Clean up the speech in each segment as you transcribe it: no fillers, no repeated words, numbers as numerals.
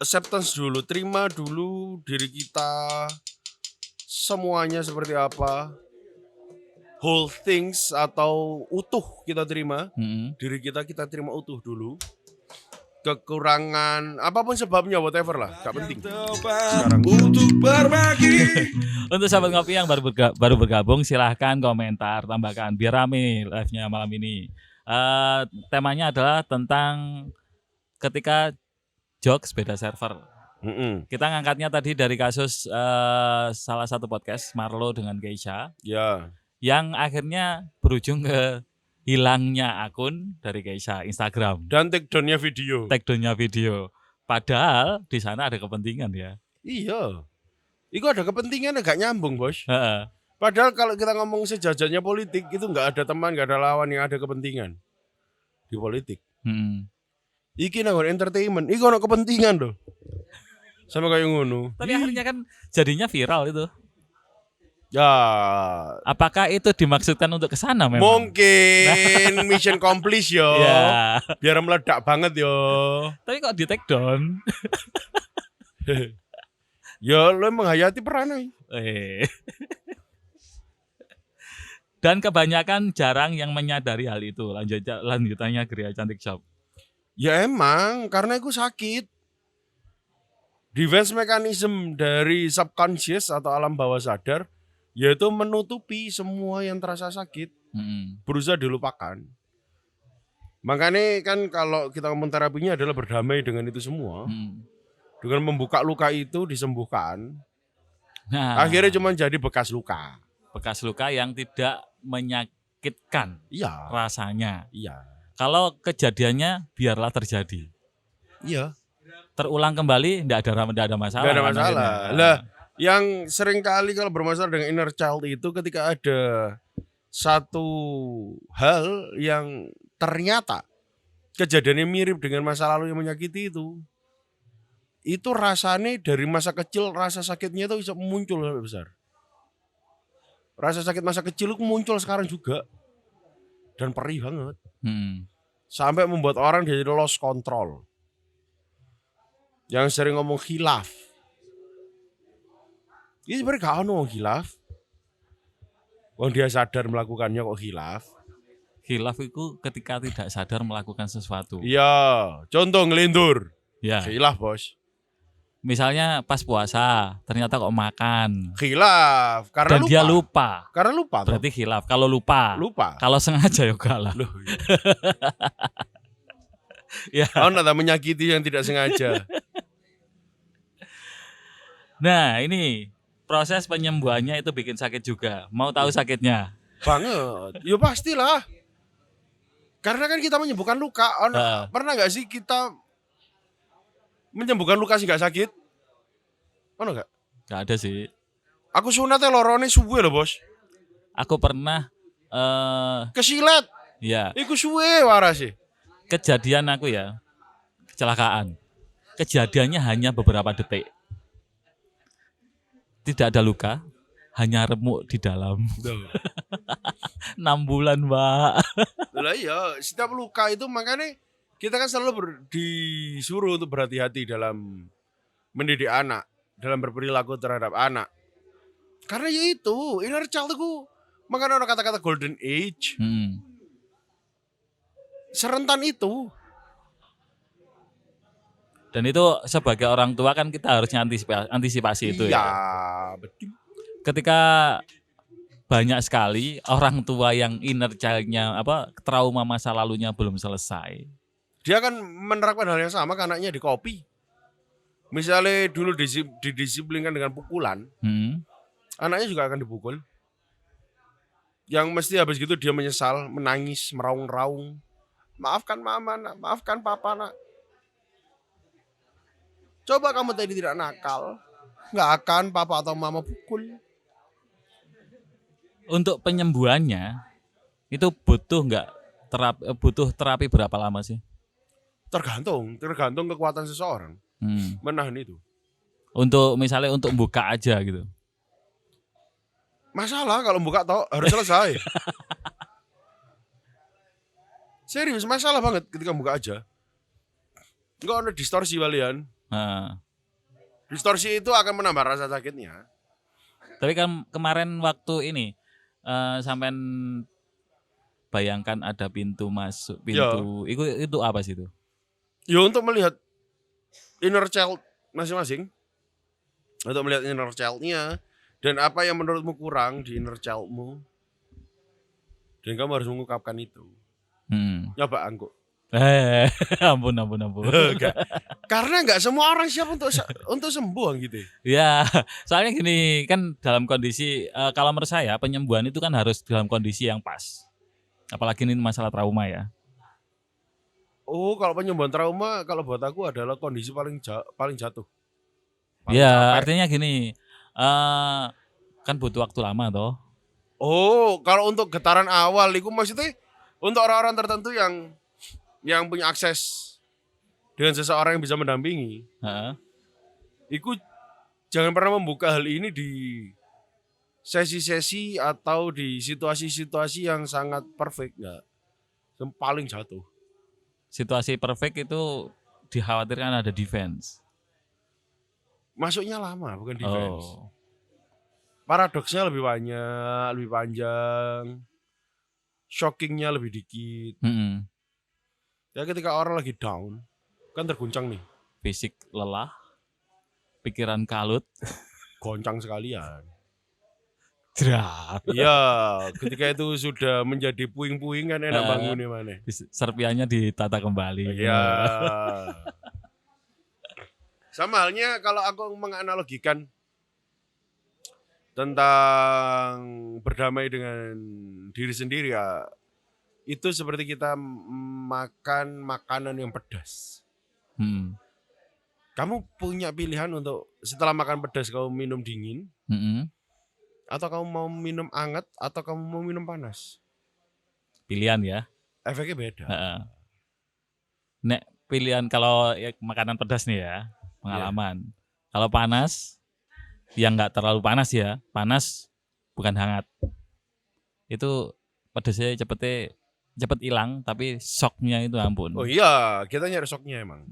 acceptance dulu, terima dulu diri kita semuanya seperti apa. Whole things atau utuh kita terima. Diri kita terima utuh dulu. Kekurangan apapun sebabnya whatever lah, gak penting. Sekarang untuk berbagi. Untuk sahabat ngopi yang baru bergabung, silahkan komentar, tambahkan biar rame live-nya malam ini. Temanya adalah tentang ketika jokes beda server. Kita ngangkatnya tadi dari kasus salah satu podcast Marlo dengan Keisha. Ya. Yang akhirnya berujung ke hilangnya akun dari Keisha Instagram Dan take down-nya video. Padahal di sana ada kepentingan ya. Iya. Itu ada kepentingan gak nyambung, Bos. Heeh. Padahal kalau kita ngomong sejajarnya politik itu nggak ada teman, nggak ada lawan, yang ada kepentingan di politik. Iki nang entertainment, iki ono kepentingan loh. Sama kayak ngono. Tapi akhirnya kan jadinya viral itu. Ya, Apakah itu dimaksudkan untuk kesana memang? mungkin mission complete yo. Ya. Biar meledak banget yo. Tapi kok di take down? Ya lo menghayati peranai. Dan kebanyakan jarang yang menyadari hal itu. Lanjutannya Gria Cantik Shop. Ya emang, karena aku sakit. Defense mechanism dari subconscious atau alam bawah sadar yaitu menutupi semua yang terasa sakit, berusaha dilupakan. Makanya kan kalau kita ngomong terapinya adalah berdamai dengan itu semua, dengan membuka luka itu disembuhkan. Nah, akhirnya cuma jadi bekas luka yang tidak menyakitkan. Iya. Rasanya. Iya. Kalau kejadiannya biarlah terjadi. Iya. Terulang kembali tidak ada masalah. Tidak ada masalah. Lah, yang sering kali kalau bermasalah dengan inner child itu ketika ada satu hal yang ternyata kejadiannya mirip dengan masa lalu yang menyakiti itu rasanya dari masa kecil rasa sakitnya itu bisa muncul sampai besar. Rasa sakit masa kecil itu muncul sekarang juga dan perih banget. Sampai membuat orang jadi lost control. Yang sering ngomong khilaf. Ini sebenarnya gak ono khilaf. Wong dia sadar melakukannya kok khilaf. Khilaf itu ketika tidak sadar melakukan sesuatu. Iya, contoh ngelindur. Ya. Khilaf, Bos. Misalnya pas puasa, ternyata kok makan. Khilaf, karena Dan lupa. dia lupa. Karena lupa. Berarti khilaf. Kalau lupa. Kalau sengaja ya enggak lah. Loh, ya. Ono tak menyakiti yang tidak sengaja. Nah, ini proses penyembuhannya itu bikin sakit juga. Mau tahu sakitnya? Banget. Ya pastilah. Karena kan kita menyembuhkan luka. Pernah gak sih kita menyembuhkan luka sih gak sakit? Ono gak? Gak ada sih. Aku sunatnya lorone suwe loh, Bos. Aku pernah kesilet. Ya. Iku suwe waras sih. Kejadian aku ya, kecelakaan. Kejadiannya hanya beberapa detik. Tidak ada luka, hanya remuk di dalam. 6 bulan, Mbak. Lah iya, setiap luka itu makanya kita kan selalu disuruh untuk berhati-hati dalam mendidik anak, dalam berperilaku terhadap anak. Karena ya itu, inner child itu makanya orang kata-kata golden age. Serentan itu. Dan itu sebagai orang tua kan kita harusnya antisipasi itu ya. Iya, betul. Ketika banyak sekali orang tua yang inner child-nya trauma masa lalunya belum selesai. Dia akan menerapkan hal yang sama ke anaknya di copy. Misalnya dulu didisiplinkan dengan pukulan, anaknya juga akan dipukul. Yang mesti habis gitu dia menyesal, menangis, meraung-raung. Maafkan mama nak, maafkan papa nak. Coba kamu tadi tidak nakal, nggak akan papa atau mama pukul. Untuk penyembuhannya itu butuh butuh terapi berapa lama sih? Tergantung kekuatan seseorang menahan itu. Untuk misalnya untuk buka aja gitu. Masalah kalau buka toh harus selesai. Serius masalah banget ketika buka aja. Enggak ada distorsi kalian. Heeh. Distorsi itu akan menambah rasa sakitnya. Tapi kan kemarin waktu ini sampean bayangkan ada pintu masuk, Ya. pintu itu apa sih itu? Ya untuk melihat inner child masing-masing. Untuk melihat inner child-nya dan apa yang menurutmu kurang di inner child-mu. Dan kamu harus mengungkapkan itu. Nyoba angkuk. Ampun. Enggak. Karena enggak semua orang siap untuk sembuh gitu. Ya, soalnya gini kan dalam kondisi kalau menurut saya penyembuhan itu kan harus dalam kondisi yang pas. Apalagi ini masalah trauma ya. Oh, kalau penyembuhan trauma kalau buat aku adalah kondisi paling jatuh. Paling Ya, capek. artinya gini, kan butuh waktu lama toh. Oh, kalau untuk getaran awal itu maksudnya untuk orang-orang tertentu yang punya akses dengan seseorang yang bisa mendampingi. Heeh. Iku jangan pernah membuka hal ini di sesi-sesi atau di situasi-situasi yang sangat perfect, enggak. Yang paling jatuh. Situasi perfect itu dikhawatirkan ada defense. Masuknya lama, bukan defense. Oh. Paradoksnya lebih banyak, lebih panjang. Shockingnya lebih dikit. Ya ketika orang lagi down, kan terguncang nih. Fisik lelah, pikiran kalut, Goncang sekalian. Drak. Iya, ketika itu sudah menjadi puing-puing kan enak bangunnya mana. Serpiannya ditata kembali. Iya. Sama halnya kalau aku menganalogikan tentang berdamai dengan diri sendiri ya, itu seperti kita makan makanan yang pedas. Kamu punya pilihan untuk setelah makan pedas kamu minum dingin, atau kamu mau minum hangat, atau kamu mau minum panas. Pilihan ya. Efeknya beda. Nek pilihan kalau ya, makanan pedas nih ya, pengalaman. Kalau panas, yang nggak terlalu panas ya, panas bukan hangat. Itu pedasnya cepet hilang, tapi shocknya itu ampun. Oh iya, kita nyari shocknya emang.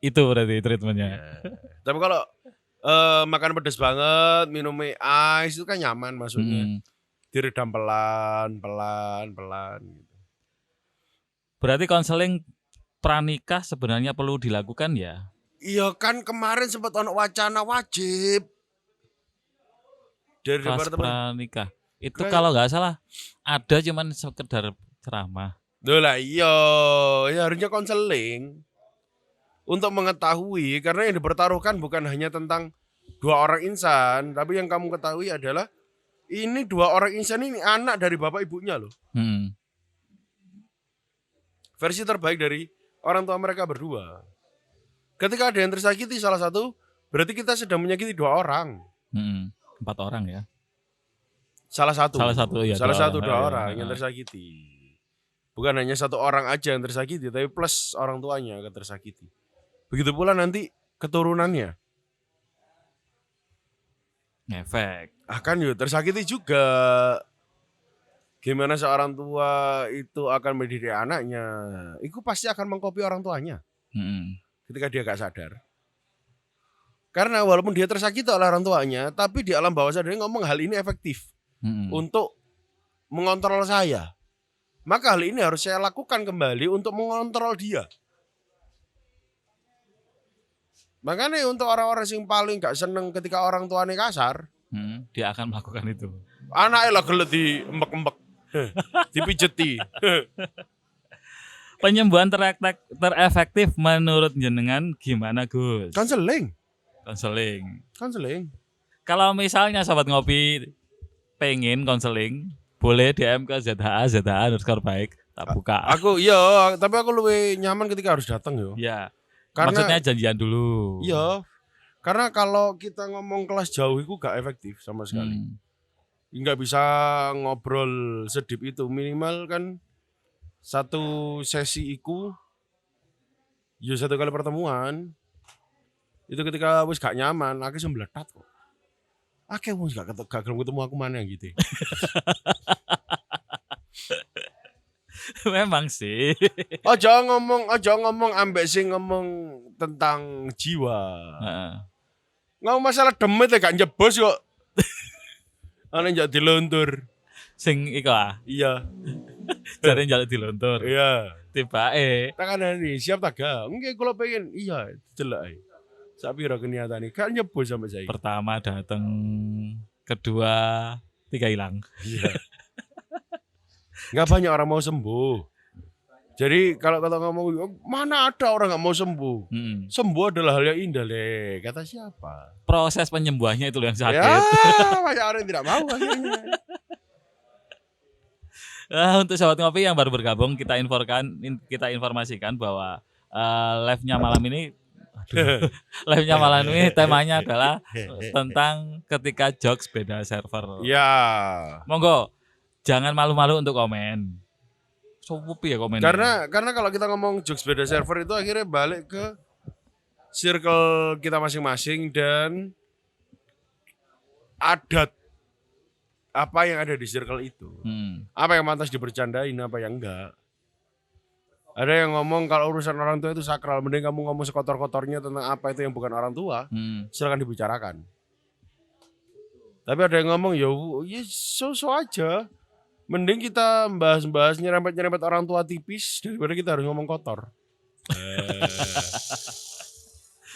Itu berarti treatmentnya. Tapi kalau makan pedas banget, minum mie ice itu kan nyaman masuknya. Diredam pelan. Gitu. Berarti konseling pranikah sebenarnya perlu dilakukan ya? Iya kan kemarin sempat ono wacana wajib dari kelas departemen pranikah. Itu kalau nggak salah ada cuman sekedar ceramah. Lah iya, ya harusnya konseling untuk mengetahui karena yang dipertaruhkan bukan hanya tentang dua orang insan, tapi yang kamu ketahui adalah ini dua orang insan ini anak dari bapak ibunya loh. Versi terbaik dari orang tua mereka berdua. Ketika ada yang tersakiti salah satu, berarti kita sedang menyakiti dua orang. 4 orang ya. Salah satu ya, dua orang yang tersakiti. Bukan hanya satu orang aja yang tersakiti, tapi plus orang tuanya akan tersakiti. Begitu pula nanti keturunannya. Efek. Akan yuk tersakiti juga. Gimana seorang tua itu akan mendidik anaknya, itu pasti akan mengkopi orang tuanya. Ketika dia gak sadar. Karena walaupun dia tersakiti oleh orang tuanya, tapi di alam bawah sadar ngomong hal ini efektif untuk mengontrol saya. Maka hal ini harus saya lakukan kembali untuk mengontrol dia. Makanya untuk orang-orang yang paling gak seneng ketika orang tuanya kasar, dia akan melakukan itu. Anaknya lah gelet di embek-embek, dipijeti. Penyembuhan terefektif menurut jenengan gimana Gus? Konseling. Kalau misalnya Sobat Ngopi pengen konseling, boleh DM ke ZHA_baik, tak buka. Aku iya, tapi aku lebih nyaman ketika harus datang yo. Iya. Maksudnya janjian dulu. Iya. Karena kalau kita ngomong kelas jauh itu gak efektif sama sekali. Nggak bisa ngobrol sedip itu. Minimal kan satu sesi iku ya 1 kali pertemuan. Itu ketika wis gak nyaman, aku sembletat kok. Akeh wis gak ketemu aku mana gitu. Memang sih. Aja ngomong ambek sing ngomong tentang jiwa. Heeh. Ngomong masalah demit ya gak njebos kok. Ana njak diluntur. Sing iku Iya, jare njaluk dilontor. iya. Tibake Tangan ini siap tak gak? Enggak kalau pengen iya jelek ae. Sak pira keniatane gak nyebos sampai saiki. pertama dateng, kedua, tiga hilang. Iya. Enggak banyak orang mau sembuh. Jadi kalau ngomong mana ada orang nggak mau sembuh? Mm. Sembuh adalah hal yang indah deh. Kata siapa? Proses penyembuhannya itu yang Ya, sakit. banyak orang yang tidak mau akhirnya. Untuk sobat ngopi yang baru bergabung, kita informasikan bahwa live-nya malam ini live-nya malam ini temanya adalah tentang ketika jokes beda server. Ya. Monggo, jangan malu-malu untuk komen. Sopupi ya komen. Karena kalau kita ngomong jokes beda server itu akhirnya balik ke circle kita masing-masing dan adat apa yang ada di circle itu. Apa yang pantas dibercandain, apa yang enggak. Ada yang ngomong kalau urusan orang tua itu sakral, mending kamu ngomong sekotor-kotornya tentang apa itu yang bukan orang tua, silakan dibicarakan. Tapi ada yang ngomong ya so aja. Mending kita bahas-bahas nyerempet-nyerempet orang tua tipis daripada kita harus ngomong kotor.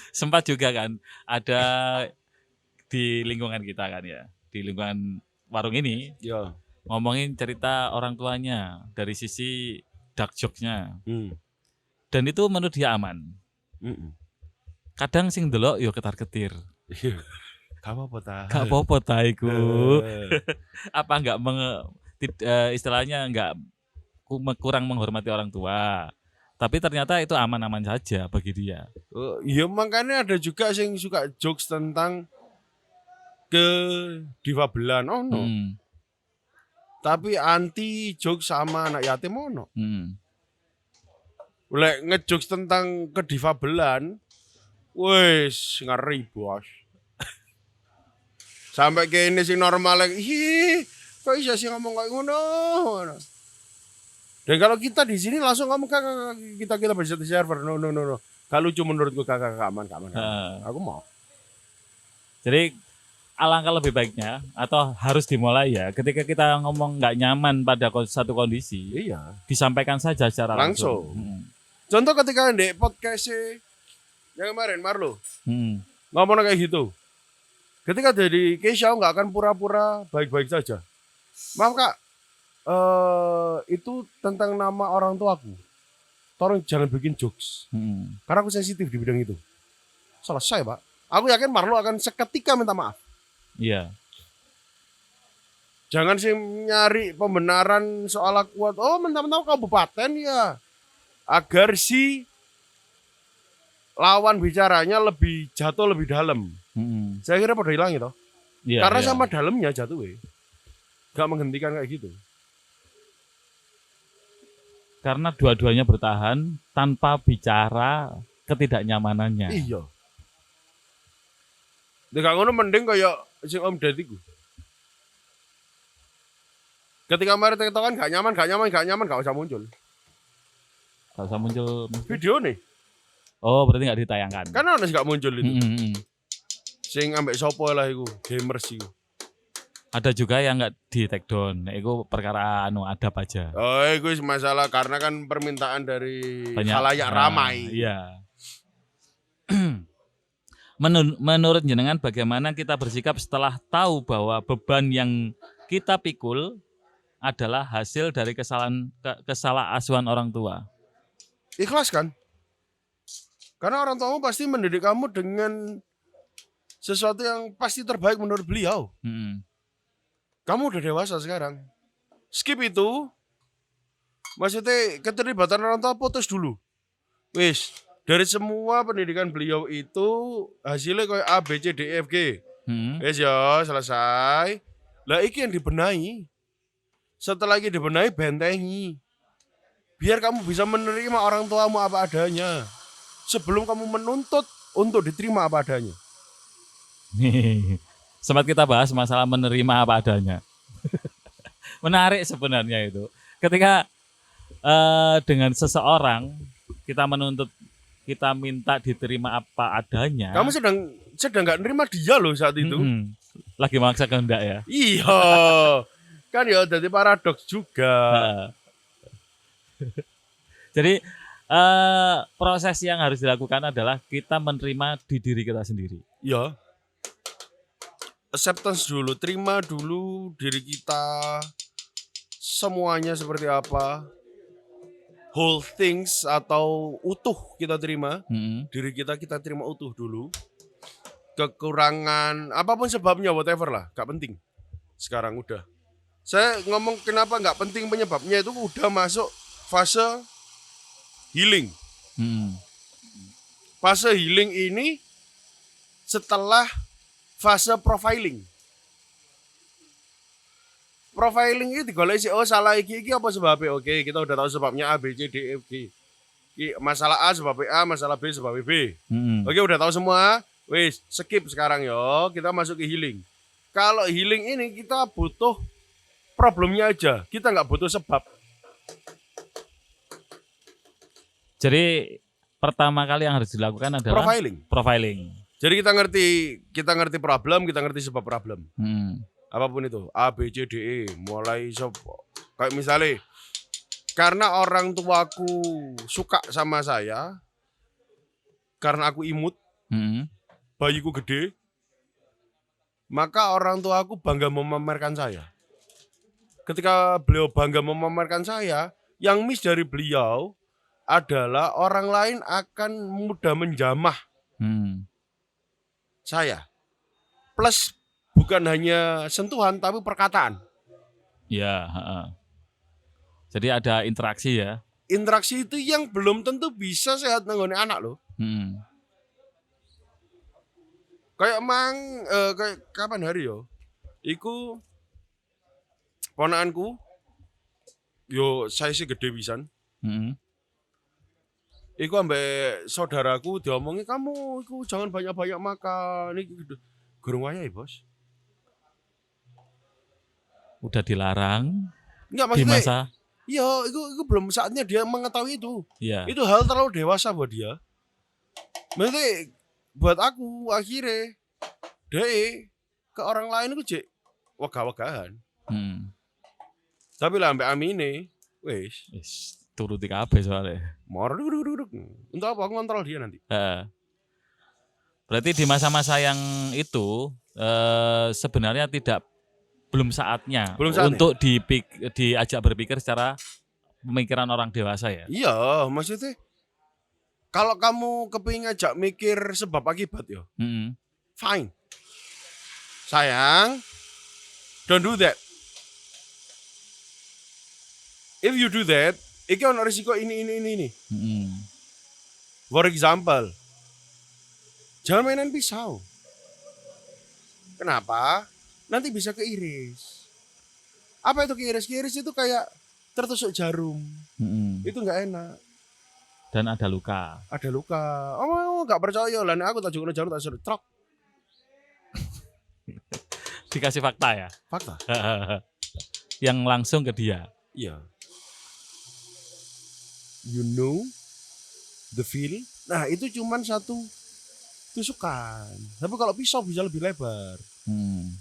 Sempat juga kan ada di lingkungan kita kan ya, di lingkungan warung ini Ya. ngomongin cerita orang tuanya dari sisi dark jokes-nya. Dan itu menurut dia aman. Kadang sing delok yo ketar-ketir. Gak apa-apa ta. Gak apa-apa ta iku. Apa enggak istilahnya enggak kurang menghormati orang tua. Tapi ternyata itu aman-aman saja bagi dia. Ya makanya ada juga yang suka jokes tentang kedifabelan. Oh no. Tapi anti jokes sama anak yatim ono. Lek ngejokes tentang kedifabelan, wes ngeri bos. Sampai kene sing normal lagi, kok bisa sih ngomong kayak ngono. Dan kalau kita di sini langsung ngomong kita bisa di server, no. Gak lucu menurutku kakak aman. Aku mau. Jadi alangkah lebih baiknya atau harus dimulai ya ketika kita ngomong nggak nyaman pada satu kondisi, iya, disampaikan saja secara langsung. Contoh ketika di podcast yang kemarin Marlo ngomong kayak gitu. Ketika jadi Keisha nggak akan pura-pura baik-baik saja. Maaf kak, itu tentang nama orang tuaku. Tolong jangan bikin jokes. Karena aku sensitif di bidang itu. Selesai pak. Aku yakin Marlo akan seketika minta maaf. Iya. Jangan sih nyari pembenaran soal kuat. Oh mentang-mentang kabupaten ya. Agar si lawan bicaranya lebih jatuh lebih dalam. Saya kira pada hilang itu. Iya, karena iya. sama dalamnya jatuh gak menghentikan kayak gitu. Karena dua-duanya bertahan tanpa bicara ketidaknyamanannya. Iya. Gak ngono mending kayak sing Om Deddy ku. Ketika mari tektokan gak nyaman gak usah muncul. Gak usah muncul Video nih. Oh, berarti gak ditayangkan. Karena harus gak muncul itu. Sing ambek sopo lah iku, gamers iku. Ada juga yang gak di take down. Itu perkara adab aja. Oh, itu masalah karena kan permintaan dari Banyak, khalayak ramai. Iya. Menurut jenengan bagaimana kita bersikap setelah tahu bahwa beban yang kita pikul adalah hasil dari kesalahan orang tua? Ikhlas kan? Karena orang tuamu pasti mendidik kamu dengan sesuatu yang pasti terbaik menurut beliau. Kamu udah dewasa sekarang. Skip itu. Maksudnya keterlibatan orang tua putus dulu. Wis, dari semua pendidikan beliau itu hasilnya kayak A, B, C, D, E, F, G. Wis ya, selesai. Lah iki yang dibenahi. Setelah ini dibenahi, bentengi. Biar kamu bisa menerima orang tuamu apa adanya. Sebelum kamu menuntut untuk diterima apa adanya. Sempat kita bahas masalah menerima apa adanya. Menarik sebenarnya itu. Ketika dengan seseorang kita menuntut, kita minta diterima apa adanya. Kamu sedang nggak nerima dia loh saat itu. Lagi maksa kehendak ya. Iya. Kan ya jadi paradoks juga. Jadi proses yang harus dilakukan adalah kita menerima di diri kita sendiri. Ya. Acceptance dulu, terima dulu diri kita semuanya seperti apa. Whole things atau utuh kita terima. Diri kita terima utuh dulu. Kekurangan apapun sebabnya whatever lah, gak penting. Sekarang udah. Saya ngomong kenapa gak penting penyebabnya itu udah masuk fase healing. Fase healing ini setelah fase profiling. Profiling itu digolek sih, oh salah iki apa sebabnya? Oke, kita udah tahu sebabnya A, B, C, D, E, F, G. Masalah A sebabnya A, masalah B sebabnya B. Oke, udah tahu semua. Wis, skip sekarang yo. Kita masuk ke healing. Kalau healing ini kita butuh problemnya aja. Kita nggak butuh sebab. Jadi pertama kali yang harus dilakukan adalah profiling. Jadi kita ngerti problem, kita ngerti sebab problem. Apapun itu, A, B, C, D, E, mulai kayak misalnya karena orang tuaku suka sama saya, karena aku imut, bayiku gede, maka orang tuaku bangga memamerkan saya. Ketika beliau bangga memamerkan saya, yang miss dari beliau adalah orang lain akan mudah menjamah saya. Plus bukan hanya sentuhan tapi perkataan. Ya, jadi ada interaksi ya. Interaksi itu yang belum tentu bisa sehat nanggone anak loh. Kayak kayak kapan hari yo? Iku ponakanku yo saya sih gede pisan. Iku ambek saudaraku diomongi kamu iku jangan banyak-banyak makan. Iki gurung wayahe, Bos. Udah dilarang. Enggak di maksudnya. masa. Iya, itu belum saatnya dia mengetahui itu. Iya. Itu hal terlalu dewasa buat dia. Maksudnya buat aku akhirnya deh ke orang lain itu cek wegah-wegahan. Tapi lah ambek Amine, wis turuti kabeh soalnya. Mor duduk. Untuk apa aku ngontrol dia nanti. Berarti di masa-masa yang itu sebenarnya belum saatnya untuk diajak berpikir secara pemikiran orang dewasa ya. Iya, maksudnya kalau kamu kepingin ngajak mikir sebab akibat yo, fine. Sayang, don't do that. If you do that, iki ono risiko ini. For example, jangan mainan pisau. Kenapa? Nanti bisa keiris. Apa itu keiris? Keiris itu kayak tertusuk jarum. Itu nggak enak. Dan ada luka. Oh, nggak percaya lah. Aku tak jarum tak suruh trok. Dikasih fakta ya. Fakta. Yang langsung ke dia. Iya. You know the feel. Nah itu cuman satu tusukan. Tapi kalau pisau bisa lebih lebar.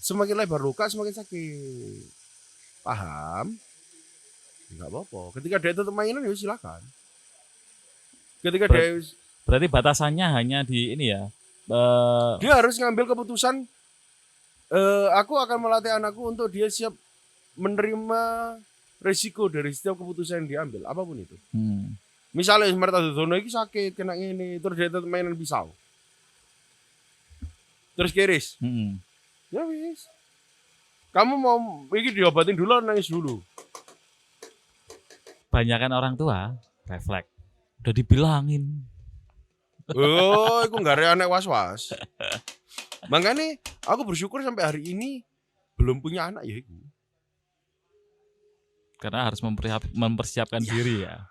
Semakin lebar luka semakin sakit. Paham? Enggak apa-apa. Ketika dia tetap mainan ya silakan. Ketika dia berarti batasannya hanya di ini ya. Dia harus ngambil keputusan. Aku akan melatih anakku untuk dia siap menerima resiko dari setiap keputusan yang diambil, apapun itu. Misalnya Martadono ini sakit kena ini, terus dia tetap mainan pisau. Terus kiris. Ya wis. Kamu mau ini diobatin dulu, nangis dulu. Banyakan orang tua refleks. Udah dibilangin. Oh, aku nggak ada anak was-was. Makanya aku bersyukur sampai hari ini belum punya anak ya. Karena harus mempersiapkan diri ya.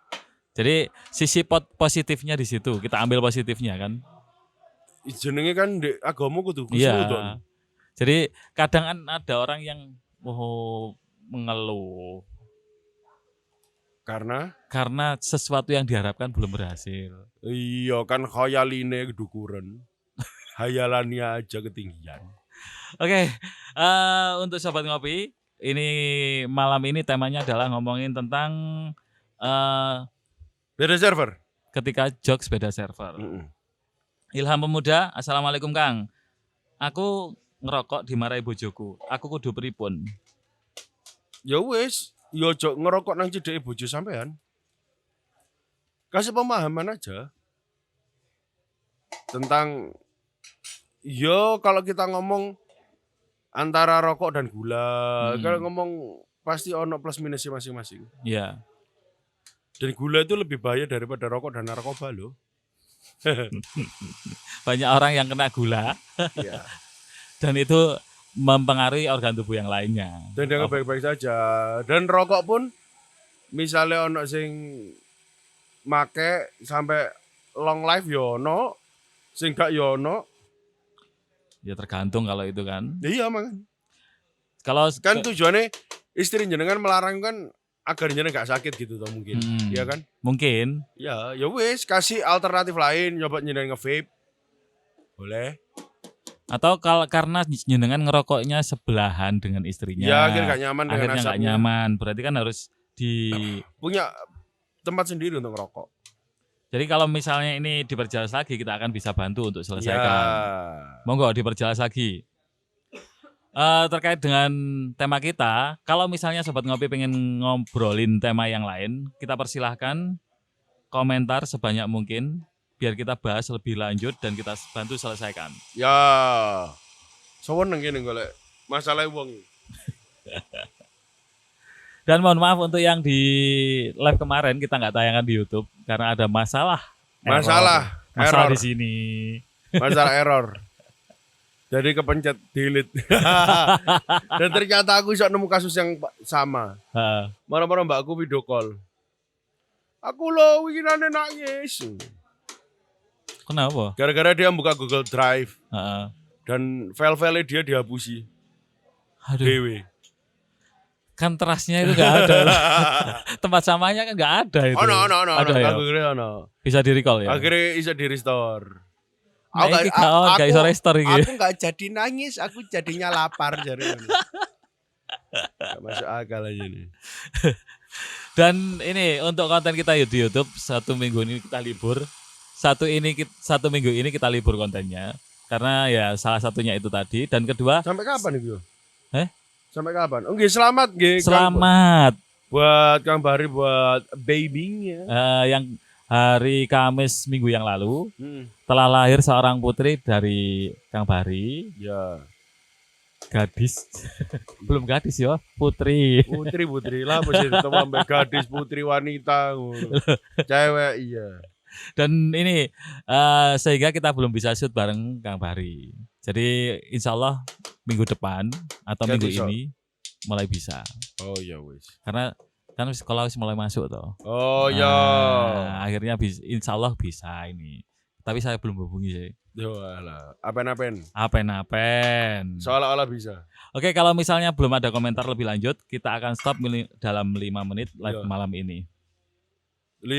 Jadi sisi positifnya di situ, kita ambil positifnya kan. Jenenge kan di agamaku tuh. Iya. Jadi kadang ada orang yang mengeluh. Karena sesuatu yang diharapkan belum berhasil. Iya kan khayaline kedukuran. Hayalannya aja ketinggian. Oke, untuk Sobat Ngopi, ini malam ini temanya adalah ngomongin tentang Beda server. ketika jokes beda server. Ilham Pemuda, Assalamualaikum Kang. Aku ngerokok dimarahi bojoku. Aku kudu pripun? Ya wis, ya ojo ngerokok nang cedeke bojo sampean. Kasih pemahaman aja tentang yo kalau kita ngomong antara rokok dan gula, kalau ngomong pasti ono plus minusnya masing-masing. Ya. Dan gula itu lebih bahaya daripada rokok dan narkoba loh. Banyak orang yang kena gula Ya. dan itu mempengaruhi organ tubuh yang lainnya. Dan dia baik-baik saja. Dan rokok pun misalnya ono sing make sampai long life yo ono, sing gak yo ono. Ya tergantung kalau itu kan. Iya mangan. Kalau Kan tujuannya istri jenengan melarang kan agar jenengan gak sakit gitu toh mungkin. Iya kan? Mungkin. Ya wis kasih alternatif lain, nyoba jenengan nge-vape. Boleh. Atau karena jenengan ngerokoknya sebelahan dengan istrinya. Ya akhirnya gak nyaman dengan akhirnya nggak asapnya. nyaman. Berarti kan harus Punya tempat sendiri untuk ngerokok. Jadi kalau misalnya ini diperjelas lagi, kita akan bisa bantu untuk selesaikan. Ya. Monggo diperjelas lagi. Terkait dengan tema kita, kalau misalnya Sobat Ngopi pengen ngobrolin tema yang lain, kita persilahkan komentar sebanyak mungkin biar kita bahas lebih lanjut dan kita bantu selesaikan. Ya. Seneng kene golek masalah wong. Dan mohon maaf untuk yang di live kemarin kita nggak tayangkan di YouTube karena ada masalah Error di sini. Masalah error. Jadi kepencet delete. Dan ternyata aku bisa nemu kasus yang sama. Mana-mana mbakku video call. Aku loh winginane nangis. Kenapa? Gara-gara dia buka Google Drive Heeh. dan file-file dia dihapusi. Aduh, Dewe. kan terasnya itu nggak ada. Tempat samanya kan nggak ada itu. Ono. Ada ya? Akhirnya ono. Bisa di recall ya? Akhirnya bisa di restore. Nah, iki gak iso restore iki. Aku gak jadi nangis, aku jadinya lapar jadi. Gak masuk akal aja nih. Dan ini untuk konten kita di YouTube, 1 minggu ini kita libur. Satu minggu ini kita libur kontennya karena ya salah satunya itu tadi, dan kedua Sampai kapan itu? Sampai kapan? Oke, selamat nggih. Selamat buat Kang Bahri, buat babynya. Yang hari Kamis minggu yang lalu telah lahir seorang putri dari Kang Bahri. Ya. Gadis. Belum gadis ya, putri. Putri lah mesti ditambah gadis, putri, wanita, cewek iya. Dan ini sehingga kita belum bisa shoot bareng Kang Bahri. Jadi insya Allah minggu depan atau minggu ini mulai bisa. Oh iya wis. Karena kan sekolah mulai masuk toh. Oh iya. Akhirnya insya Allah bisa ini. Tapi saya belum hubungi sih. Yolah, apen-apen. Seolah-olah bisa. Oke, kalau misalnya belum ada komentar lebih lanjut, kita akan stop dalam 5 menit live malam ini. 5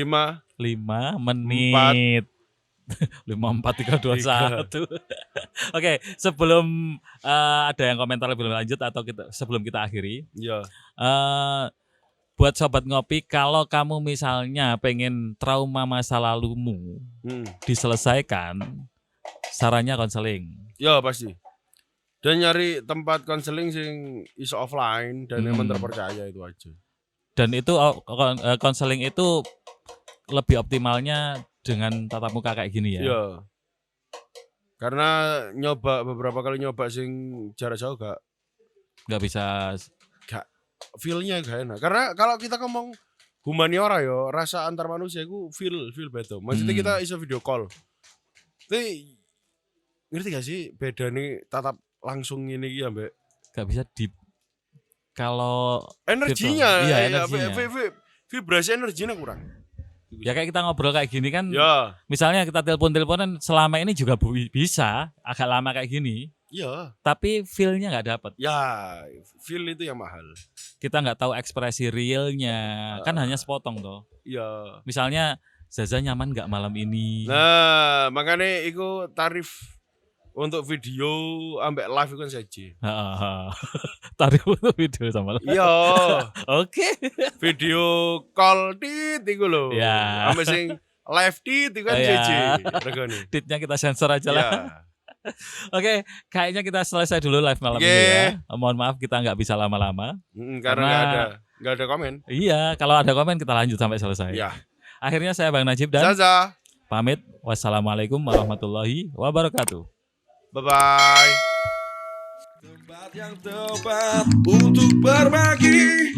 menit. 5, 4, 3, 2, 1. Oke, sebelum ada yang komentar lebih lanjut atau sebelum kita akhiri. Iya. Buat Sobat Ngopi, kalau kamu misalnya pengen trauma masa lalumu diselesaikan, sarannya konseling. Ya pasti. Dan nyari tempat konseling sing iso offline dan yang terpercaya itu aja. Dan itu konseling itu lebih optimalnya dengan tatap muka kayak gini ya. Iya. Karena beberapa kali nyoba sing jarak jauh gak bisa, feel-nya gak enak. Karena kalau kita ngomong humaniora yo, rasa antar manusia itu feel beda. Maksudnya kita iso video call. Tapi ngerti gak sih beda nih tatap langsung ini ya mbak? Gak bisa kalau energinya, energinya. Vibrasi energinya kurang. Ya kayak kita ngobrol kayak gini kan, ya. Misalnya kita telepon-teleponan selama ini juga bisa agak lama kayak gini. Iya. Tapi feel-nya nggak dapet. Ya, feel itu yang mahal. Kita nggak tahu ekspresi realnya, kan hanya sepotong toh. Iya. Misalnya Zaza nyaman nggak malam ini? Nah, makanya itu tarif untuk video ambek live itu kan saja. Tarif untuk video sama live. Iya, Oke. video call tit iku lho. Ya. Ambek sing live tit itu kan Oh, ya. saja regane. Ditnya kita sensor aja lah. Iya. Oke, kayaknya kita selesai dulu live malam Oke. ini ya. Mohon maaf kita nggak bisa lama-lama. Karena nggak ada komen. Iya, kalau ada komen kita lanjut sampai selesai. Iya. Akhirnya saya Bang Najib dan Zaza. pamit. Wassalamualaikum warahmatullahi wabarakatuh. Bye-bye. Tempat yang tepat untuk berbagi